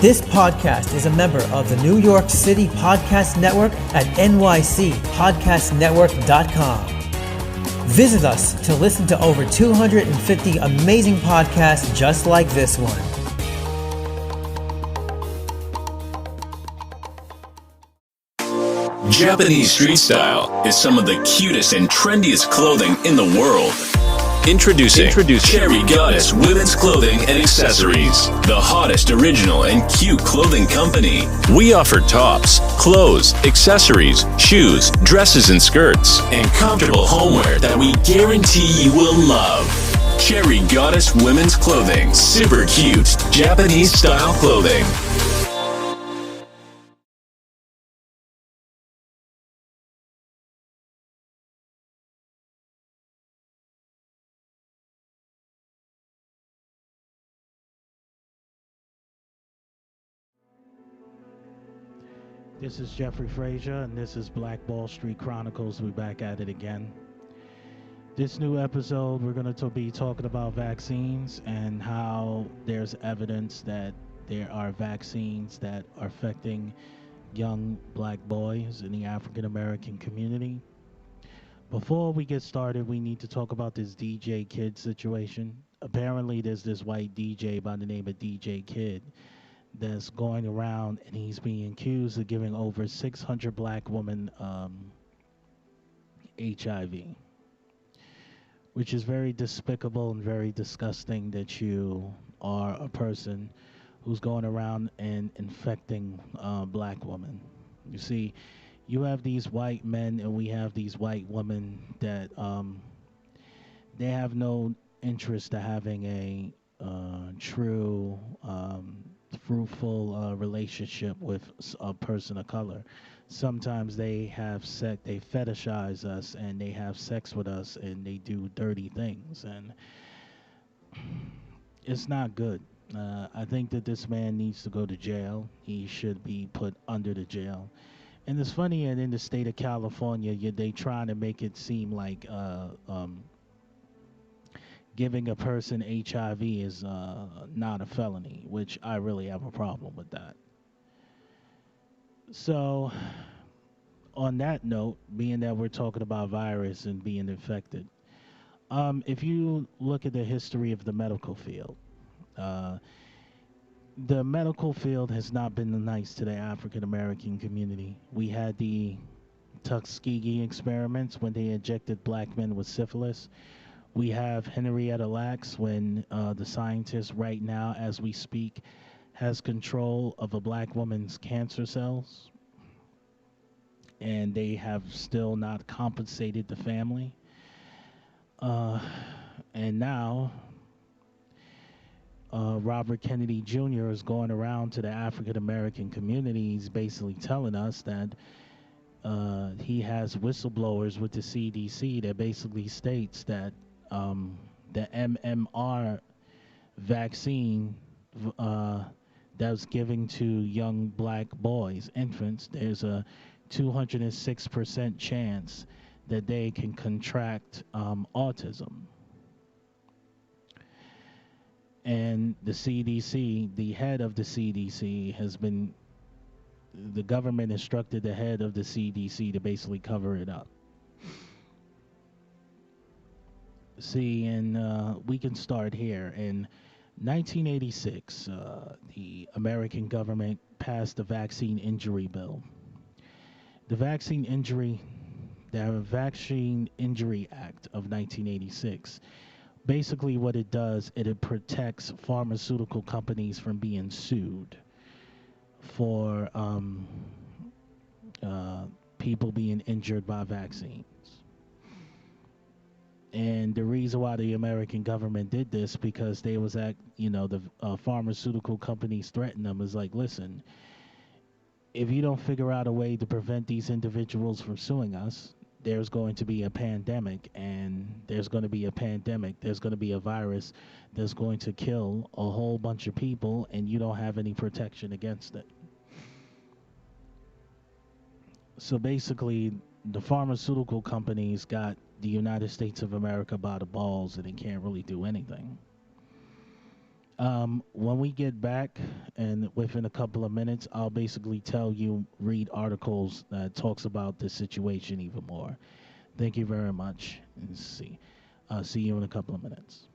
This podcast is a member of the New York City Podcast Network at nycpodcastnetwork.com. Visit us to listen to over 250 amazing podcasts just like this one. Japanese street style is some of the cutest and trendiest clothing in the world. Introducing Cherry Goddess Women's Clothing and Accessories, the hottest original and cute clothing company. We offer tops, clothes, accessories, shoes, dresses and skirts, and comfortable homeware that we guarantee you will love. Cherry Goddess Women's Clothing, super cute Japanese style clothing. This is Jeffrey Frazier, and this is Black Wall Street Chronicles. We're back at it again. This new episode, we're going to be talking about vaccines and how there's evidence that there are vaccines that are affecting young black boys in the African American community. Before we get started, we need to talk about this DJ Kid situation. Apparently, there's this white DJ by the name of DJ Kid that's going around, and he's being accused of giving over 600 black women HIV, which is very despicable and very disgusting that you are a person who's going around and infecting black women. You see, you have these white men and we have these white women that they have no interest to having a true fruitful relationship with a person of color. Sometimes they have sex, they fetishize us, and they have sex with us, and they do dirty things, and it's not good. I think that this man needs to go to jail. He should be put under the jail. And it's funny, and in the state of California, they trying to make it seem like giving a person HIV is not a felony, which I really have a problem with that. So, on that note, being that we're talking about virus and being infected, if you look at the history of the medical field, the medical field has not been nice to the African American community. We had the Tuskegee experiments when they injected black men with syphilis. We have Henrietta Lacks when the scientist right now, as we speak, has control of a black woman's cancer cells, and they have still not compensated the family. And now Robert Kennedy Jr. is going around to the African American communities basically telling us that he has whistleblowers with the CDC that basically states that the MMR vaccine that was given to young black boys, infants, there's a 206% chance that they can contract autism. And the CDC, the head of the CDC the government instructed the head of the CDC to basically cover it up. See, and we can start here. In 1986, the American government passed the Vaccine Injury Bill. The Vaccine Injury Act of 1986, basically what it does, it protects pharmaceutical companies from being sued for people being injured by vaccines. And the reason why the American government did this, because they was the pharmaceutical companies threatened them, is like, listen, if you don't figure out a way to prevent these individuals from suing us, there's going to be a pandemic, and there's going to be a virus that's going to kill a whole bunch of people, and you don't have any protection against it. So basically, the pharmaceutical companies got the United States of America by the balls, and they can't really do anything. When we get back, and within a couple of minutes, I'll basically tell you read articles that talks about this situation even more. Thank you very much, and see you in a couple of minutes.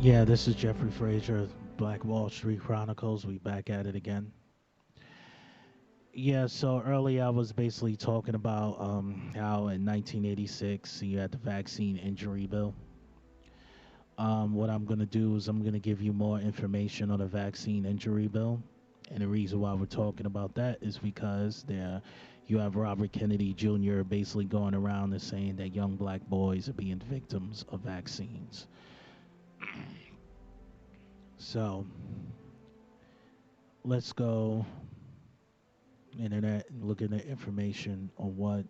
Yeah, this is Jeffrey Frazier, Black Wall Street Chronicles. We back at it again. Yeah, so earlier I was basically talking about how in 1986 you had the vaccine injury bill. What I'm going to do is I'm going to give you more information on the vaccine injury bill. And the reason why we're talking about that is because you have Robert Kennedy Jr. basically going around and saying that young black boys are being victims of vaccines. So let's go internet and look at the information on what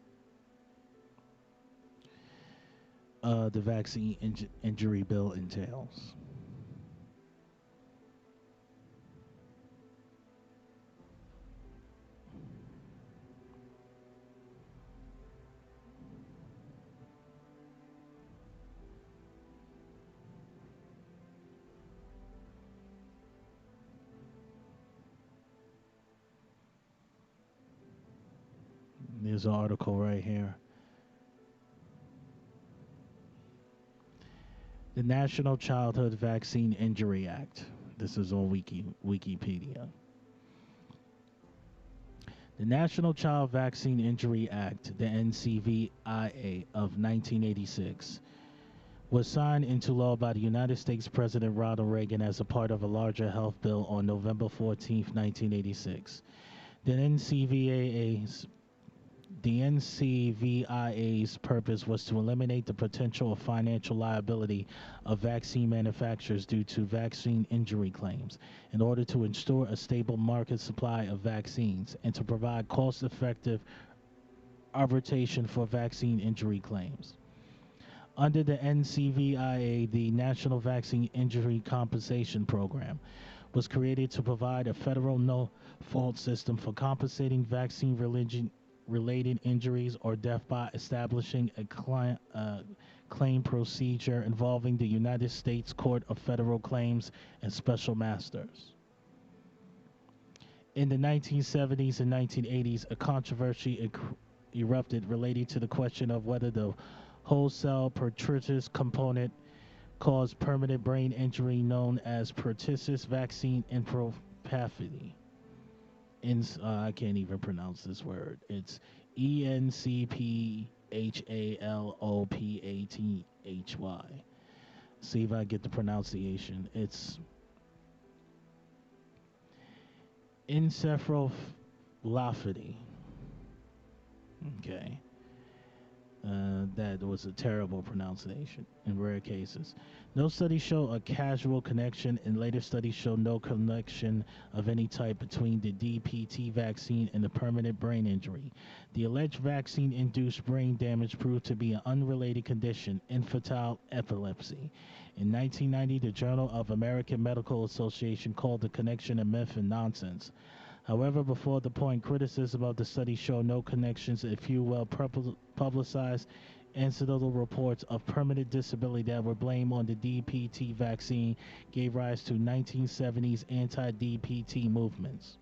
the vaccine injury bill entails. There's an article right here. The National Childhood Vaccine Injury Act. This is on Wikipedia. The National Child Vaccine Injury Act, the NCVIA of 1986, was signed into law by the United States President Ronald Reagan as a part of a larger health bill on November 14, 1986. The NCVIA's purpose was to eliminate the potential of financial liability of vaccine manufacturers due to vaccine injury claims in order to ensure a stable market supply of vaccines and to provide cost-effective arbitration for vaccine injury claims. Under the NCVIA, the National Vaccine Injury Compensation Program was created to provide a federal no-fault system for compensating vaccine-related injuries or death by establishing a claim procedure involving the United States Court of Federal Claims and Special Masters. In the 1970s and 1980s, a controversy erupted relating to the question of whether the whole cell pertussis component caused permanent brain injury known as pertussis vaccine encephalopathy. I can't even pronounce this word. It's ENCPHALOPATHY. See if I get the pronunciation. It's encephalopathy. Okay. That was a terrible pronunciation in rare cases. No studies show a causal connection, and later studies show no connection of any type between the DPT vaccine and the permanent brain injury. The alleged vaccine-induced brain damage proved to be an unrelated condition, infantile epilepsy. In 1990, the Journal of American Medical Association called the connection a myth and nonsense. However, before the point, criticism of the study showed no connections and few well-publicized incidental reports of permanent disability that were blamed on the DPT vaccine gave rise to 1970s anti-DPT movements.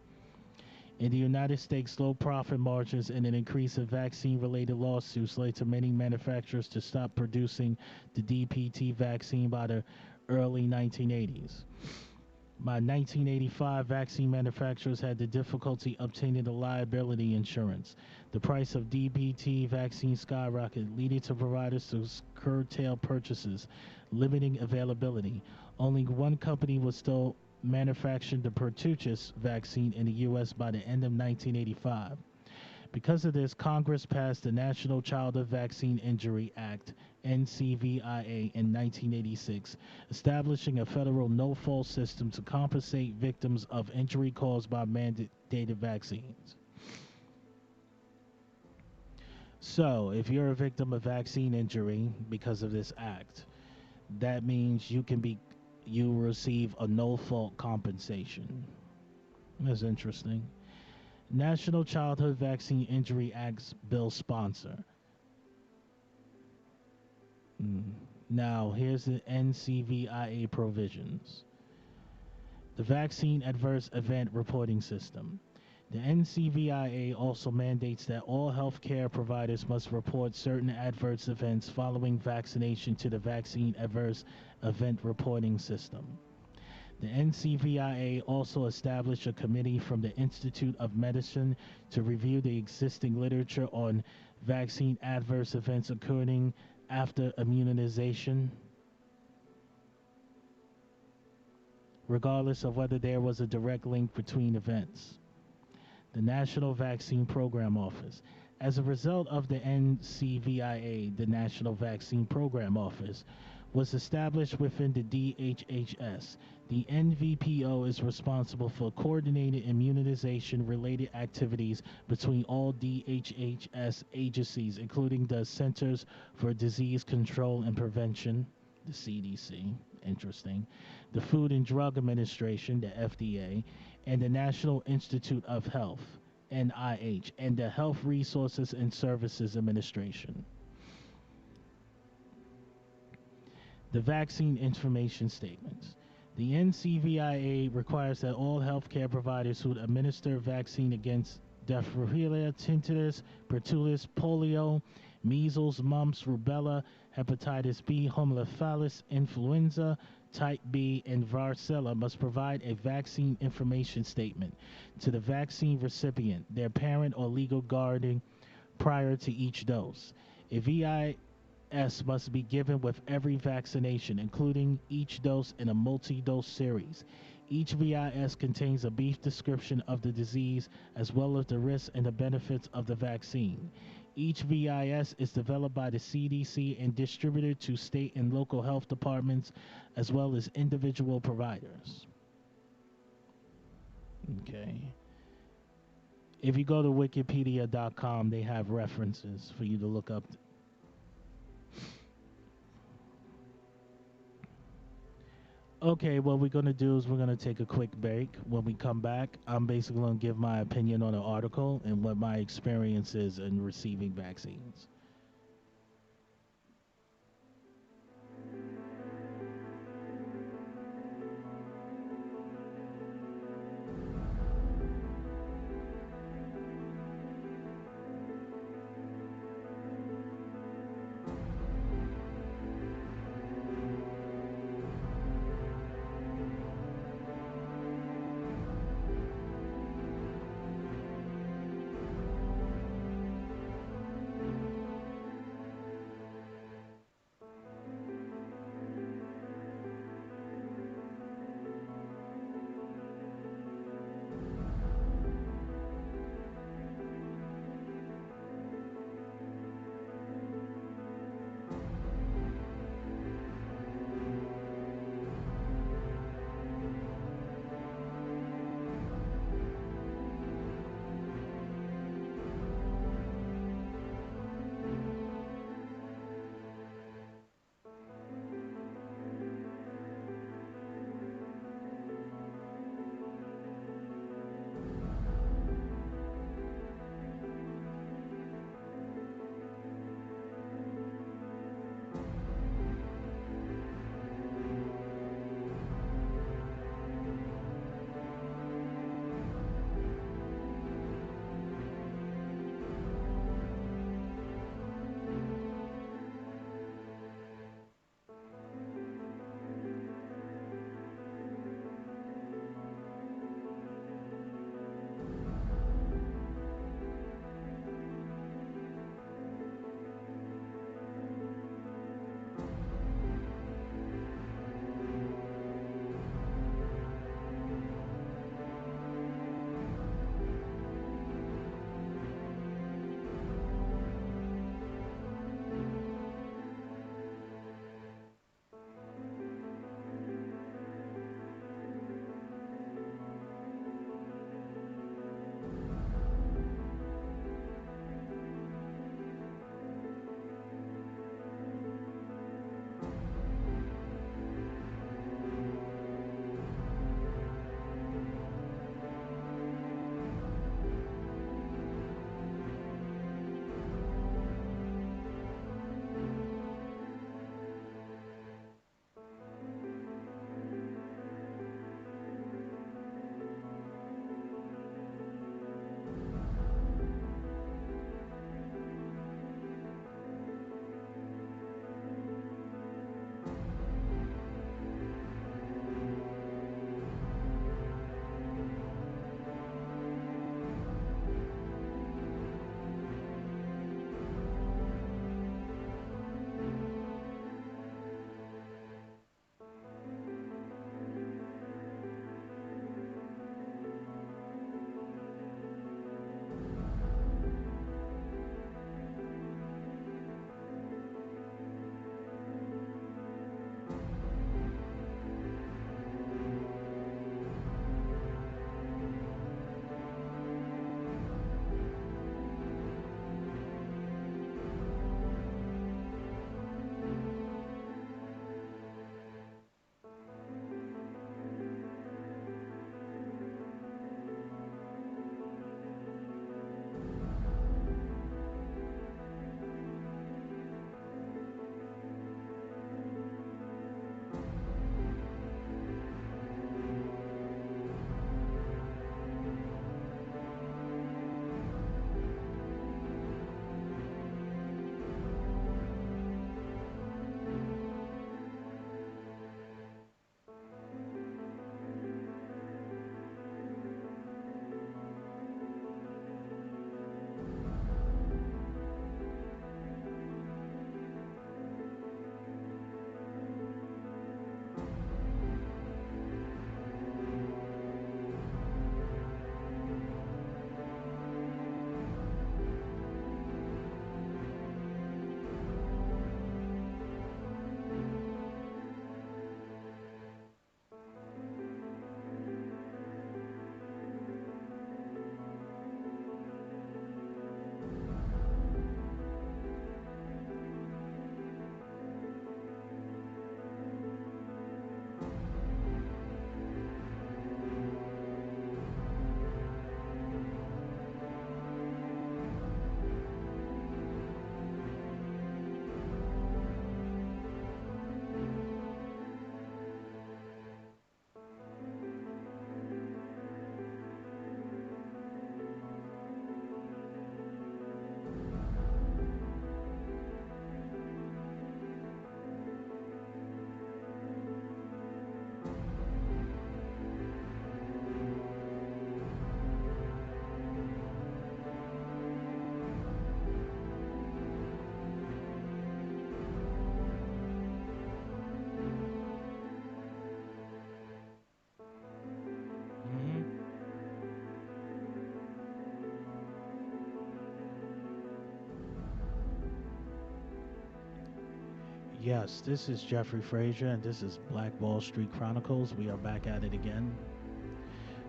In the United States, low profit margins and an increase in vaccine-related lawsuits led to many manufacturers to stop producing the DPT vaccine by the early 1980s. By 1985, vaccine manufacturers had the difficulty obtaining the liability insurance. The price of DPT vaccine skyrocketed, leading to providers to curtail purchases, limiting availability. Only one company was still manufacturing the pertussis vaccine in the U.S. by the end of 1985. Because of this, Congress passed the National Childhood Vaccine Injury Act, NCVIA, in 1986, establishing a federal no-fault system to compensate victims of injury caused by mandated vaccines. So, if you're a victim of vaccine injury because of this act, that means you receive a no-fault compensation. That's interesting. National Childhood Vaccine Injury Act bill sponsor. Now, here's the NCVIA provisions. The Vaccine Adverse Event Reporting System. The NCVIA also mandates that all healthcare providers must report certain adverse events following vaccination to the Vaccine Adverse Event Reporting System. The NCVIA also established a committee from the Institute of Medicine to review the existing literature on vaccine adverse events occurring after immunization, regardless of whether there was a direct link between events. The National Vaccine Program Office. As a result of the NCVIA, the National Vaccine Program Office was established within the DHHS. The NVPO is responsible for coordinated immunization-related activities between all DHHS agencies, including the Centers for Disease Control and Prevention, the CDC, interesting, the Food and Drug Administration, the FDA, and the National Institute of Health, NIH, and the Health Resources and Services Administration. The Vaccine Information Statements. The NCVIA requires that all healthcare providers who administer vaccine against diphtheria, tinnitus, pertussis, polio, measles, mumps, rubella, hepatitis B, homolymphasis, influenza, type B, and varicella must provide a vaccine information statement to the vaccine recipient, their parent, or legal guardian prior to each dose. A VIS must be given with every vaccination, including each dose in a multi-dose series. Each VIS contains a brief description of the disease as well as the risks and the benefits of the vaccine. Each VIS is developed by the CDC and distributed to state and local health departments as well as individual providers. Okay. If you go to wikipedia.com, they have references for you to look up. Okay, what we're going to do is we're going to take a quick break. When we come back, I'm basically going to give my opinion on the article and what my experience is in receiving vaccines. Yes, this is Jeffrey Frazier, and this is Black Wall Street Chronicles. We are back at it again.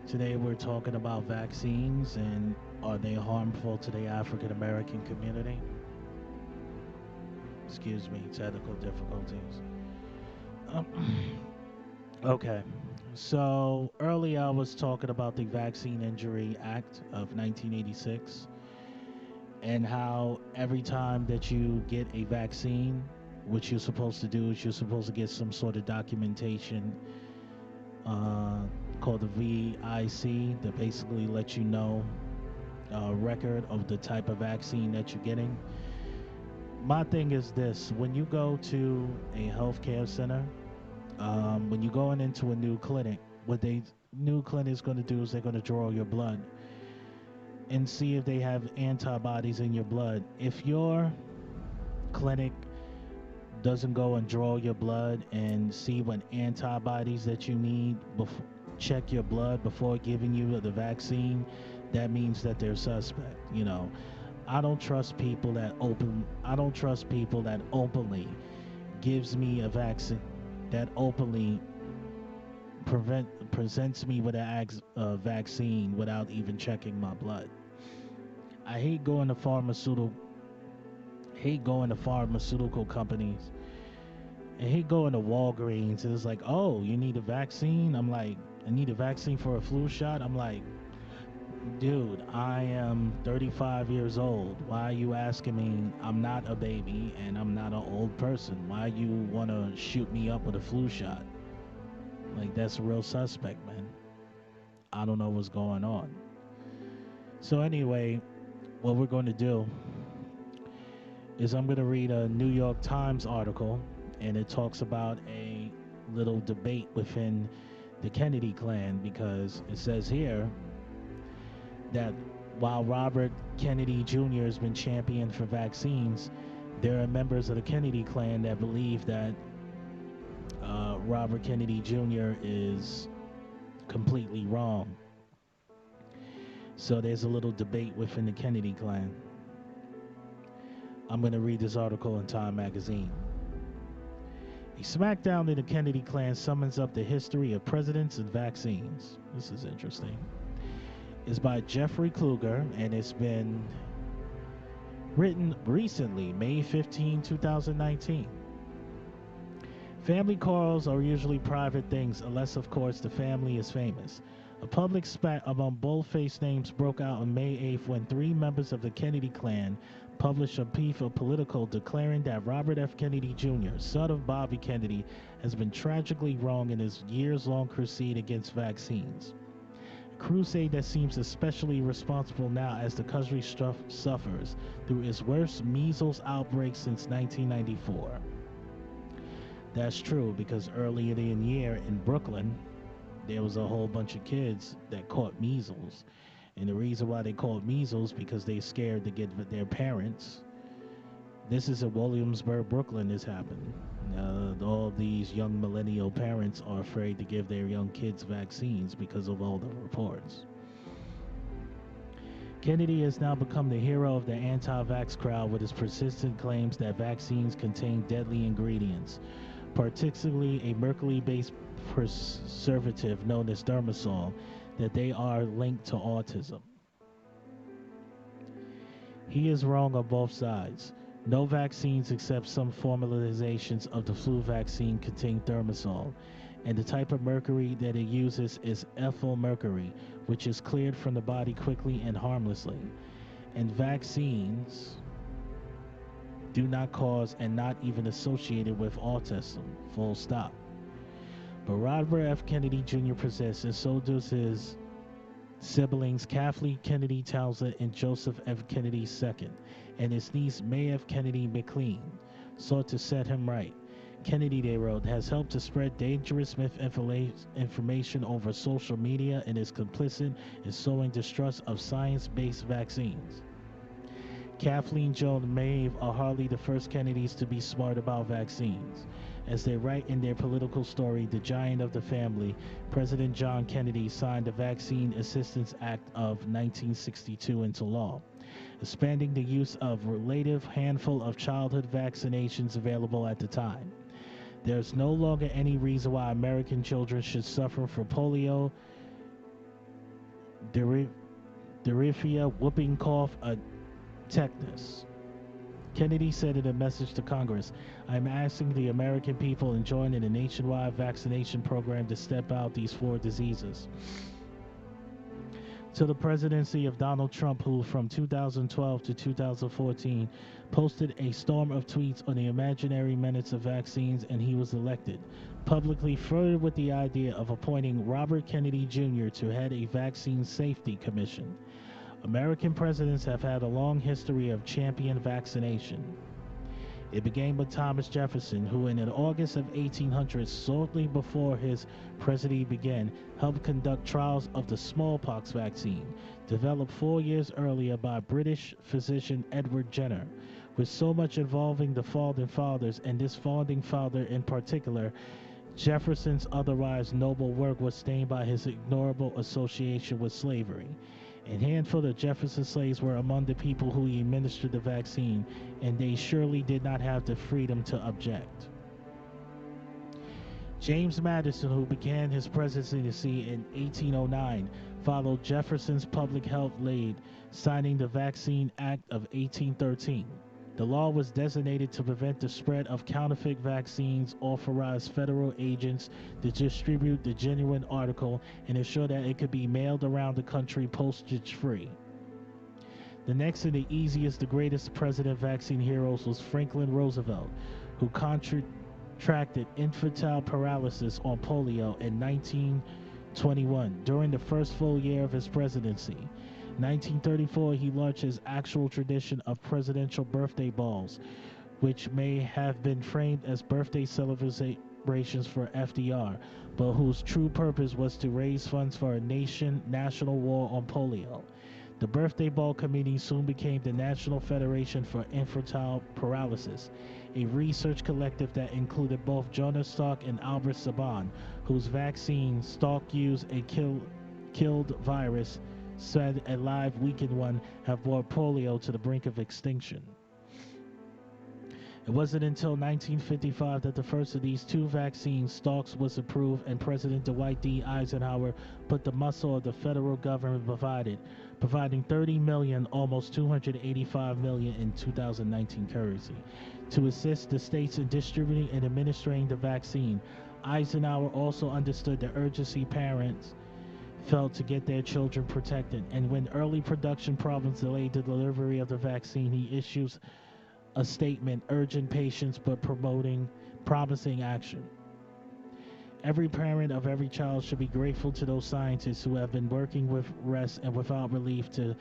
Today we're talking about vaccines and are they harmful to the African American community? Excuse me, technical difficulties. Okay, so earlier I was talking about the Vaccine Injury Act of 1986 and how every time that you get a vaccine, what you're supposed to do is you're supposed to get some sort of documentation called the VIC that basically lets you know a record of the type of vaccine that you're getting. My thing is this: when you go to a healthcare center, when you're going into a new clinic, what they new clinic is going to do is they're going to draw your blood and see if they have antibodies in your blood. If your clinic doesn't go and draw your blood and see what antibodies that you need, check your blood before giving you the vaccine, that means that they're suspect. You know, I don't trust people that openly gives me a vaccine, that openly presents me with a vaccine without even checking my blood. I hate going to pharmaceutical companies. I hate going to Walgreens and it's like, oh, you need a vaccine? I'm like, I need a vaccine for a flu shot? I'm like, dude, I am 35 years old. Why are you asking me? I'm not a baby and I'm not an old person. Why you want to shoot me up with a flu shot? Like, that's a real suspect, man. I don't know what's going on. So anyway, what we're going to do is I'm going to read a New York Times article, and it talks about a little debate within the Kennedy clan, because it says here that while Robert Kennedy Jr. has been championed for vaccines, there are members of the Kennedy clan that believe that Robert Kennedy Jr. is completely wrong. So there's a little debate within the Kennedy clan. I'm going to read this article in Time magazine. A smackdown in the Kennedy clan summons up the history of presidents and vaccines. This is interesting. It's by Jeffrey Kluger, and it's been written recently, May 15, 2019. Family quarrels are usually private things, unless, of course, the family is famous. A public spat among bold-faced names broke out on May 8th when three members of the Kennedy clan published a piece of Politico declaring that Robert F. Kennedy Jr., son of Bobby Kennedy, has been tragically wrong in his years-long crusade against vaccines. A crusade that seems especially responsible now as the country suffers through its worst measles outbreak since 1994. That's true, because earlier in the year in Brooklyn, there was a whole bunch of kids that caught measles. And the reason why they caught measles, because they're scared to get their parents. This is in Williamsburg, Brooklyn, this happened. All these young millennial parents are afraid to give their young kids vaccines because of all the reports. Kennedy has now become the hero of the anti-vax crowd with his persistent claims that vaccines contain deadly ingredients, particularly a mercury-based preservative known as Dermasol, that they are linked to autism. He is wrong on both sides. No vaccines except some formulations of the flu vaccine contain Dermasol, and the type of mercury that it uses is ethyl mercury, which is cleared from the body quickly and harmlessly. And vaccines do not cause and not even associated with autism, full stop. But Robert F. Kennedy Jr. possesses, and so does his siblings Kathleen Kennedy Townsend and Joseph F. Kennedy II, and his niece May F. Kennedy McLean, sought to set him right. Kennedy, they wrote, has helped to spread dangerous misinformation over social media and is complicit in sowing distrust of science-based vaccines. Kathleen, Joan, and Maeve are hardly the first Kennedys to be smart about vaccines. As they write in their political story, the giant of the family, President John Kennedy signed the Vaccine Assistance Act of 1962 into law. expanding the use of relative handful of childhood vaccinations available at the time. There's no longer any reason why American children should suffer from polio, diphtheria, whooping cough, or tetanus. Kennedy said in a message to Congress, "I'm asking the American people enjoying a nationwide vaccination program to step out these 4 diseases." To the presidency of Donald Trump, who from 2012 to 2014 posted a storm of tweets on the imaginary merits of vaccines, and he was elected, publicly flirted with the idea of appointing Robert Kennedy Jr. to head a vaccine safety commission. American presidents have had a long history of champion vaccination. It began with Thomas Jefferson, who in August of 1800, shortly before his presidency began, helped conduct trials of the smallpox vaccine, developed 4 years earlier by British physician Edward Jenner. With so much involving the founding fathers, and this founding father in particular, Jefferson's otherwise noble work was stained by his ignorable association with slavery. A handful of Jefferson slaves were among the people who he administered the vaccine, and they surely did not have the freedom to object. James Madison, who began his presidency in 1809, followed Jefferson's public health lead, signing the Vaccine Act of 1813. The law was designated to prevent the spread of counterfeit vaccines, authorized federal agents to distribute the genuine article, and ensure that it could be mailed around the country postage-free. The next and the easiest, the greatest president vaccine heroes was Franklin Roosevelt, who contracted infantile paralysis on polio in 1921 during the first full year of his presidency. 1934, he launched his actual tradition of presidential birthday balls, which may have been framed as birthday celebrations for FDR, but whose true purpose was to raise funds for a national war on polio. The Birthday Ball Committee soon became the National Federation for Infantile Paralysis, a research collective that included both Jonas Salk and Albert Sabin, whose vaccine, Salk used a killed virus, said a live weakened one, have brought polio to the brink of extinction. It wasn't until 1955 that the first of these 2 vaccines, Salk's, was approved, and President Dwight D. Eisenhower put the muscle of the federal government providing $30 million, almost $285 million in 2019 currency, to assist the states in distributing and administering the vaccine. Eisenhower also understood the urgency parents felt to get their children protected, and when early production problems delayed the delivery of the vaccine, he issues a statement urging patience but promising action. Every parent of every child should be grateful to those scientists who have been working with rest and without relief to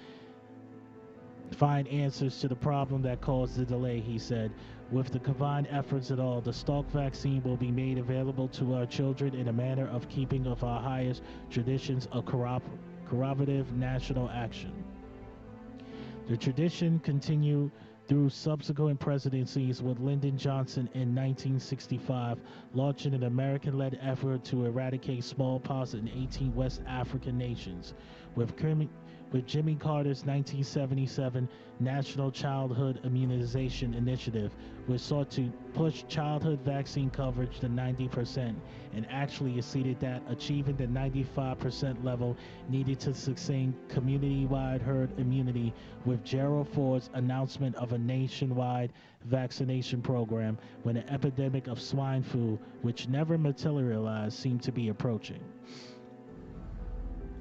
find answers to the problem that caused the delay, he said. With the combined efforts of all, the Salk vaccine will be made available to our children in a manner of keeping with our highest traditions of corroborative national action. The tradition continued through subsequent presidencies, with Lyndon Johnson in 1965 launching an American-led effort to eradicate smallpox in 18 West African nations, with Jimmy Carter's 1977 National Childhood Immunization Initiative, which sought to push childhood vaccine coverage to 90% and actually exceeded that, achieving the 95% level needed to sustain community-wide herd immunity, with Gerald Ford's announcement of a nationwide vaccination program when an epidemic of swine flu, which never materialized, seemed to be approaching.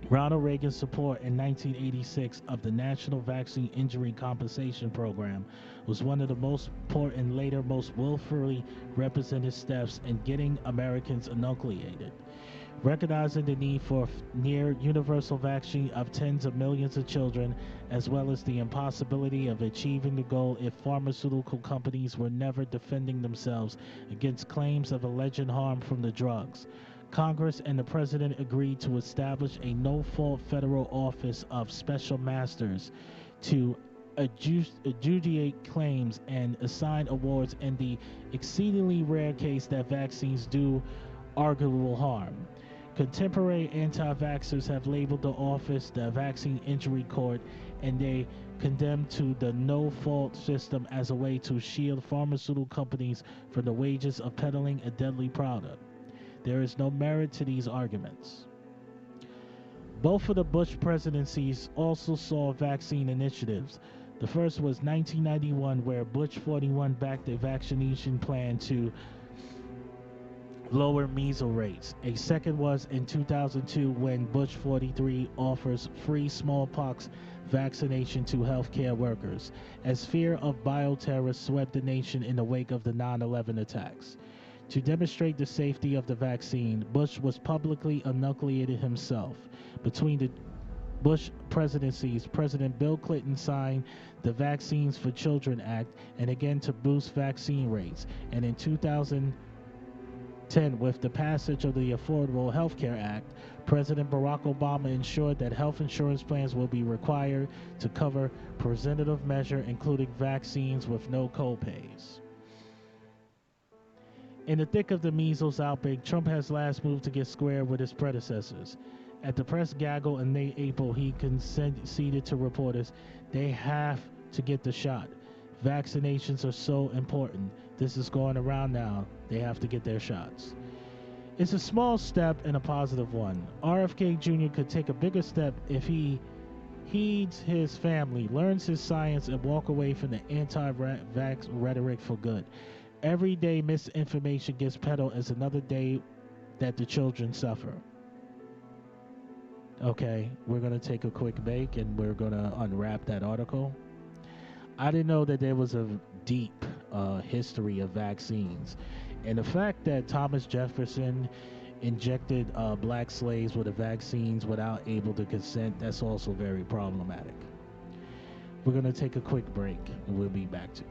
Ronald Reagan's support in 1986 of the National Vaccine Injury Compensation Program was one of the most important and later most willfully represented steps in getting Americans inoculated. Recognizing the need for near universal vaccine of tens of millions of children, as well as the impossibility of achieving the goal if pharmaceutical companies were never defending themselves against claims of alleged harm from the drugs, Congress and the President agreed to establish a no-fault federal office of special masters to adjudicate claims and assign awards in the exceedingly rare case that vaccines do arguable harm. Contemporary anti-vaxxers have labeled the office the Vaccine Injury Court, and they condemned to the no-fault system as a way to shield pharmaceutical companies from the wages of peddling a deadly product. There is no merit to these arguments. Both of the Bush presidencies also saw vaccine initiatives. The first was 1991, where Bush 41 backed a vaccination plan to lower measles rates. A second was in 2002, when Bush 43 offers free smallpox vaccination to healthcare workers, as fear of bioterrorists swept the nation in the wake of the 9/11 attacks. To demonstrate the safety of the vaccine, Bush was publicly enucleated himself. Between the Bush presidencies, President Bill Clinton signed the Vaccines for Children Act, and again to boost vaccine rates. And in 2010, with the passage of the Affordable Health Care Act, President Barack Obama ensured that health insurance plans will be required to cover preventative measures, including vaccines, with no co-pays. In the thick of the measles outbreak, Trump has last moved to get square with his predecessors. At the press gaggle in late April, he conceded to reporters they have to get the shot. Vaccinations are so important. This is going around now. They have to get their shots. It's a small step and a positive one. RFK Jr. could take a bigger step if he heeds his family, learns his science, and walk away from the anti-vax rhetoric for good. Every day misinformation gets peddled as another day that the children suffer. Okay, we're going to take a quick break and we're going to unwrap that article. I didn't know that there was a deep history of vaccines. And the fact that Thomas Jefferson injected black slaves with the vaccines without able to consent, that's also very problematic. We're going to take a quick break and we'll be back to you.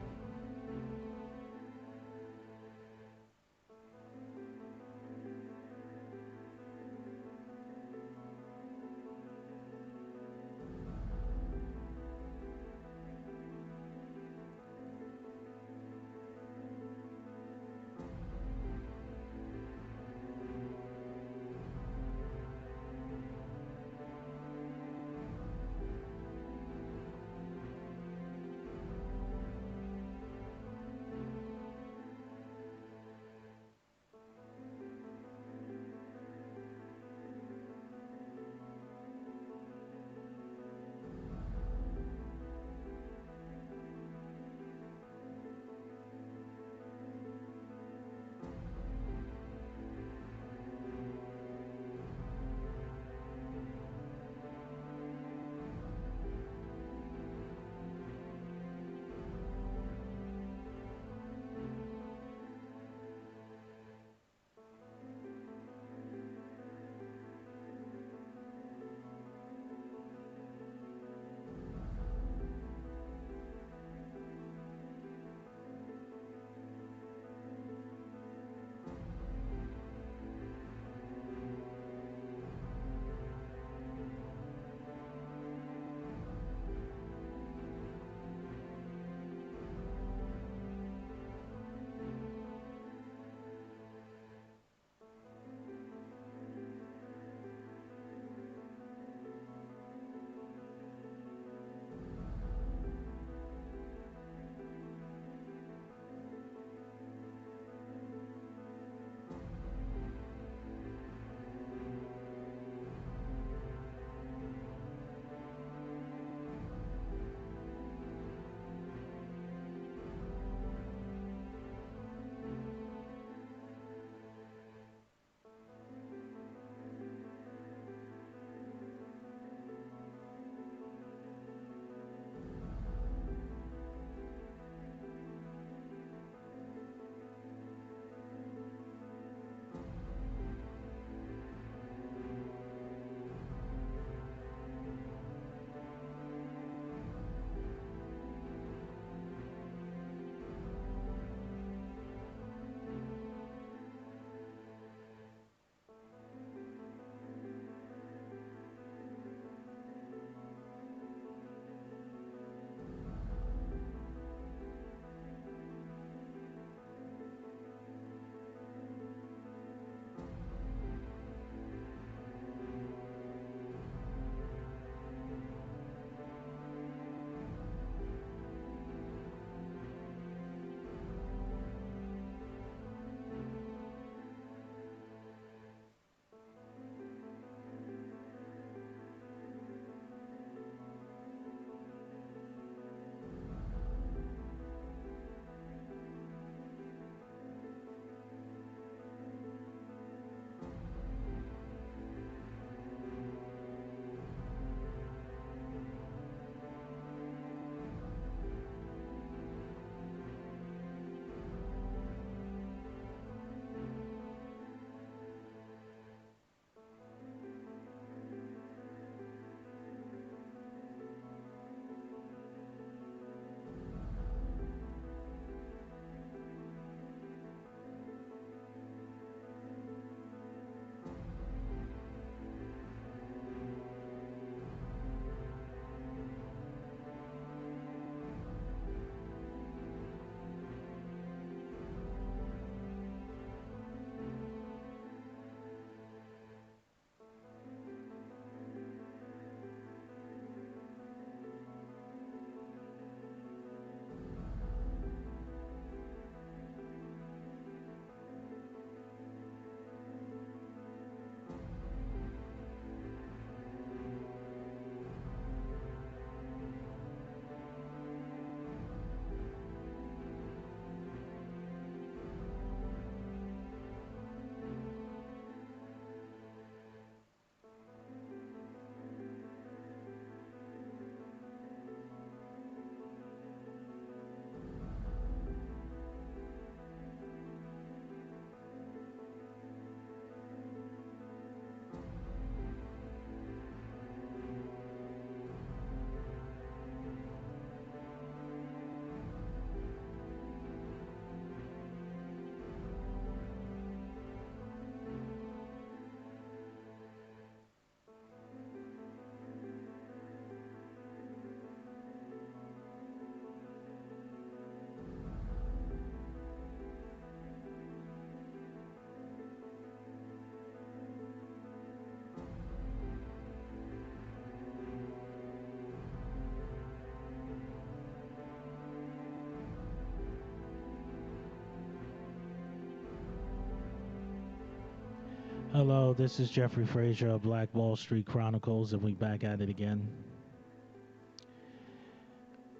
Hello, this is Jeffrey Frazier of Black Wall Street Chronicles, and we back at it again.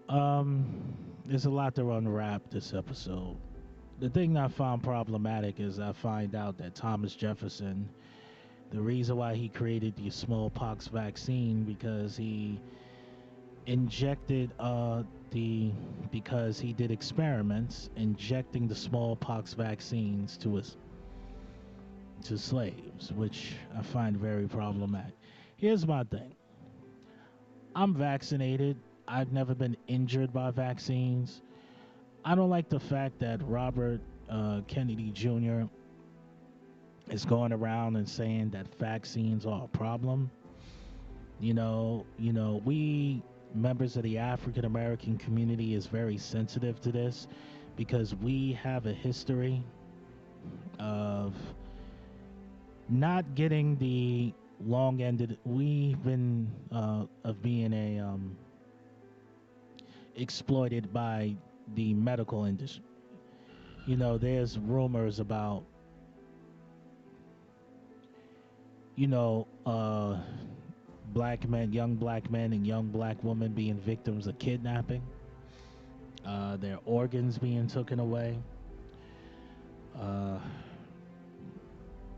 There's a lot to unwrap this episode. The thing I found problematic is I find out that Thomas Jefferson, the reason why he created the smallpox vaccine, because he injected because he did experiments injecting the smallpox vaccines to slaves, which I find very problematic. Here's my thing. I'm vaccinated. I've never been injured by vaccines. I don't like the fact that Robert Kennedy Jr. is going around and saying that vaccines are a problem. We members of the African American community is very sensitive to this because we have a history of not getting the long ended. We've been of being exploited by the medical industry. There's rumors about black men, young black men and young black women being victims of kidnapping, their organs being taken away,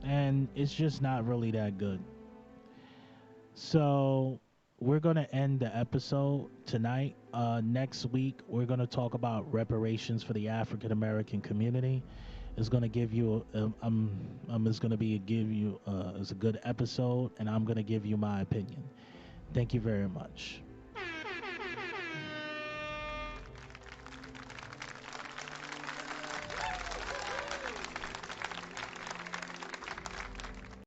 and it's just not really that good. So we're going to end the episode tonight. Next week, we're going to talk about reparations for the African American community. It's going to give you, it's going to it's a good episode, and I'm going to give you my opinion. Thank you very much.